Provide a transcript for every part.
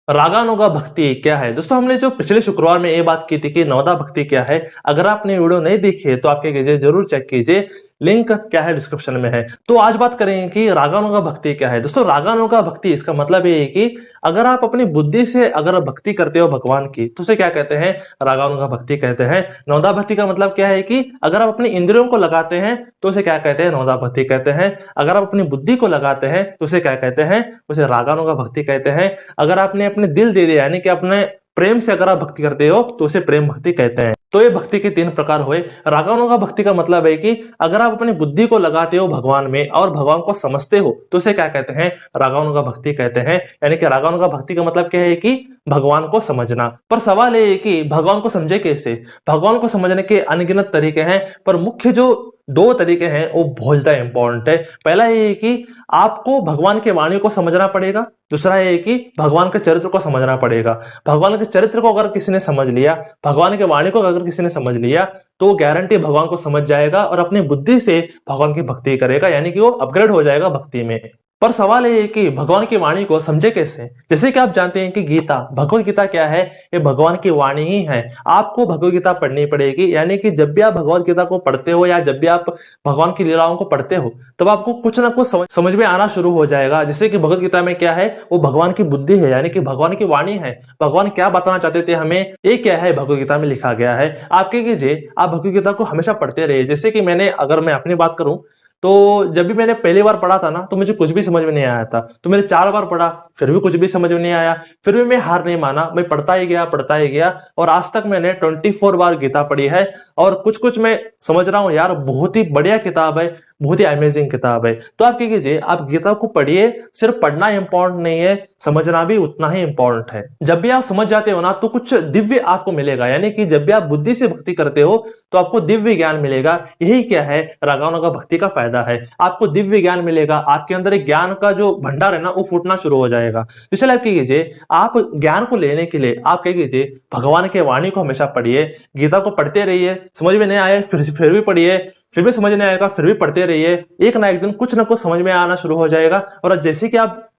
रागानुगा भक्ति क्या है? दोस्तों हमने जो पिछले शुक्रवार में ये बात की थी कि नवदा भक्ति क्या है। अगर आपने वीडियो नहीं देखी है तो आप क्या कीजिए, जरूर चेक कीजिए, लिंक क्या है डिस्क्रिप्शन में है। तो आज बात करेंगे कि रागानुगा भक्ति क्या है। दोस्तों रागानुगा भक्ति इसका मतलब ये है कि अगर आप अपनी बुद्धि से अगर भक्ति करते हो भगवान की तो उसे क्या कहते हैं, रागानुगा भक्ति कहते हैं। नवदा भक्ति का मतलब क्या है कि अगर आप अपनी इंद्रियों को लगाते हैं तो उसे क्या कहते हैं, नवदा भक्ति कहते हैं। अगर आप अपनी बुद्धि को लगाते हैं तो उसे क्या कहते हैं, उसे रागानुगा भक्ति कहते हैं। अगर आपने अपने दिल दे दिया यानी कि अपने प्रेम से अगर आप भक्ति करते हो तो उसे प्रेम भक्ति कहते हैं। तो ये भक्ति के 3 प्रकार हुए। रागानुगा भक्ति का मतलब है कि अगर आप अपनी बुद्धि को लगाते हो भगवान में और भगवान को समझते हो तो उसे क्या कहते हैं, रागानुगा भक्ति कहते हैं। यानी कि रागानुगा भक्ति का मतलब क्या है कि भगवान को समझना। पर सवाल ये है कि भगवान को समझे कैसे। भगवान को समझने के अनगिनत तरीके हैं, पर मुख्य जो 2 तरीके हैं वो बहुत ज्यादा इंपॉर्टेंट है। पहला ये है कि आपको भगवान के वाणी को समझना पड़ेगा। दूसरा ये है कि भगवान के चरित्र को समझना पड़ेगा। भगवान के चरित्र को अगर किसी ने समझ लिया, भगवान के वाणी को अगर किसी ने समझ लिया तो गारंटी भगवान को समझ जाएगा और अपनी बुद्धि से भगवान की भक्ति करेगा, यानी कि वो अपग्रेड हो जाएगा भक्ति में। पर सवाल ये है कि भगवान की वाणी को समझे कैसे। जैसे कि आप जानते हैं कि गीता, भगवत गीता क्या है, ये भगवान की वाणी ही है। आपको भगवत गीता पढ़नी पड़ेगी, यानी कि जब भी आप भगवत गीता को पढ़ते हो या जब भी आप भगवान की लीलाओं को पढ़ते हो तब आपको कुछ ना कुछ समझ में आना शुरू हो जाएगा। जैसे कि भगवत गीता में क्या है, वो भगवान की बुद्धि है, यानी कि भगवान की वाणी है। भगवान क्या बताना चाहते थे हमें, ये क्या है भगवत गीता में लिखा गया है। आप क्या कीजिए, आप भगवत गीता को हमेशा पढ़ते रहिए। जैसे कि अगर मैं अपनी बात करूं तो जब भी मैंने पहली बार पढ़ा था ना तो मुझे कुछ भी समझ में नहीं आया था। तो मैंने 4 बार पढ़ा फिर भी कुछ भी समझ में नहीं आया। फिर भी मैं हार नहीं माना, मैं पढ़ता ही गया और आज तक मैंने 24 बार गीता पढ़ी है। और कुछ कुछ मैं समझ रहा हूं यार, बहुत ही बढ़िया किताब है, बहुत ही अमेजिंग किताब है। तो आप क्या कीजिए, आप गीता को पढ़िए। सिर्फ पढ़ना इंपॉर्टेंट नहीं है, समझना भी उतना ही इंपॉर्टेंट है। जब भी आप समझ जाते हो ना तो कुछ दिव्य आपको मिलेगा, यानी कि जब भी आप बुद्धि से भक्ति करते हो तो आपको दिव्य ज्ञान मिलेगा। यही क्या है, रागानुगा भक्ति का फायदा है। आपको दिव्य ज्ञान मिलेगा, आपके अंदर एक ज्ञान का जो भंडार है ना वो फूटना शुरू हो जाएगा। इसलिए आप क्या कीजिए, आप ज्ञान को लेने के लिए आप क्या कीजिए, भगवान के वाणी को हमेशा पढ़िए, गीता को पढ़ते रहिए। समझ में नहीं आए फिर भी पढ़िए, फिर भी समझ नहीं आएगा फिर भी पढ़ते रहिए। एक ना एक दिन कुछ ना कुछ समझ में आना शुरू हो जाएगा। और जैसे कि आप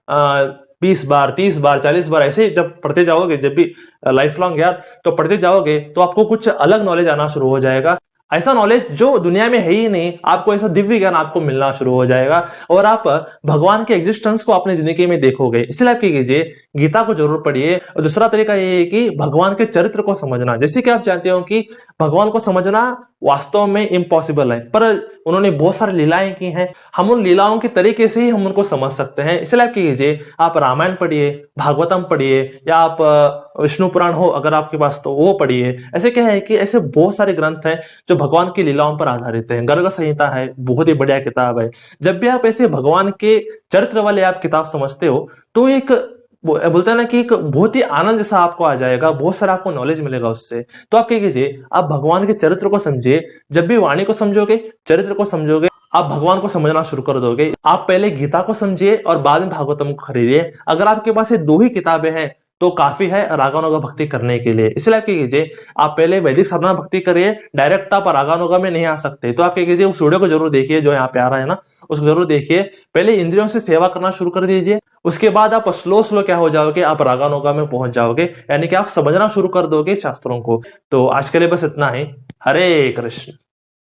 20 बार 30 बार 40 बार ऐसे जब पढ़ते जाओगे, जब भी लाइफ लॉन्ग यार तो पढ़ते जाओगे तो आपको कुछ अलग नॉलेज आना शुरू हो जाएगा। ऐसा नॉलेज जो दुनिया में है ही नहीं, आपको ऐसा दिव्य ज्ञान आपको मिलना शुरू हो जाएगा और आप भगवान के एग्जिस्टेंस को अपनी जिंदगी में देखोगे। इसलिए आप क्या कीजिए, गीता को जरूर पढ़िए। और दूसरा तरीका ये है कि भगवान के चरित्र को समझना। जैसे कि आप जानते हो कि भगवान को समझना वास्तव में इम्पॉसिबल है, पर उन्होंने बहुत सारी लीलाएं की हैं। हम उन लीलाओं के तरीके से ही हम उनको समझ सकते हैं। इसलिए आप क्या कीजिए, आप रामायण पढ़िए, भागवतम पढ़िए, या आप विष्णु पुराण हो अगर आपके पास तो वो पढ़िए। ऐसे क्या है कि ऐसे बहुत सारे ग्रंथ हैं जो भगवान की लीलाओं पर आधारित है। गर्ग संहिता है, बहुत ही बढ़िया किताब है। जब भी आप ऐसे भगवान के चरित्र वाले आप किताब समझते हो तो एक बोलते हैं ना कि एक बहुत ही आनंद जैसा आपको आ जाएगा, बहुत सारा आपको नॉलेज मिलेगा उससे। तो आप क्या कीजिए, आप भगवान के चरित्र को समझिए। जब भी वाणी को समझोगे, चरित्र को समझोगे, आप भगवान को समझना शुरू कर दोगे। आप पहले गीता को समझिए और बाद में भागवतम को खरीदिए। अगर आपके पास ये 2 ही किताबें हैं तो काफी है रागानुगा भक्ति करने के लिए। इसलिए आप क्या कीजिए, आप पहले वैदिक साधना भक्ति करिए, डायरेक्ट आप रागानुगा में नहीं आ सकते। तो आप क्या कीजिए, उस वीडियो को जरूर देखिए जो यहाँ पे आ रहा है ना, उसको जरूर देखिए। पहले इंद्रियों से सेवा करना शुरू कर दीजिए, उसके बाद आप स्लो क्या हो जाओगे, आप रागानुगा में पहुंच जाओगे, यानी कि आप समझना शुरू कर दोगे शास्त्रों को। तो आज के लिए बस इतना ही। हरे कृष्ण।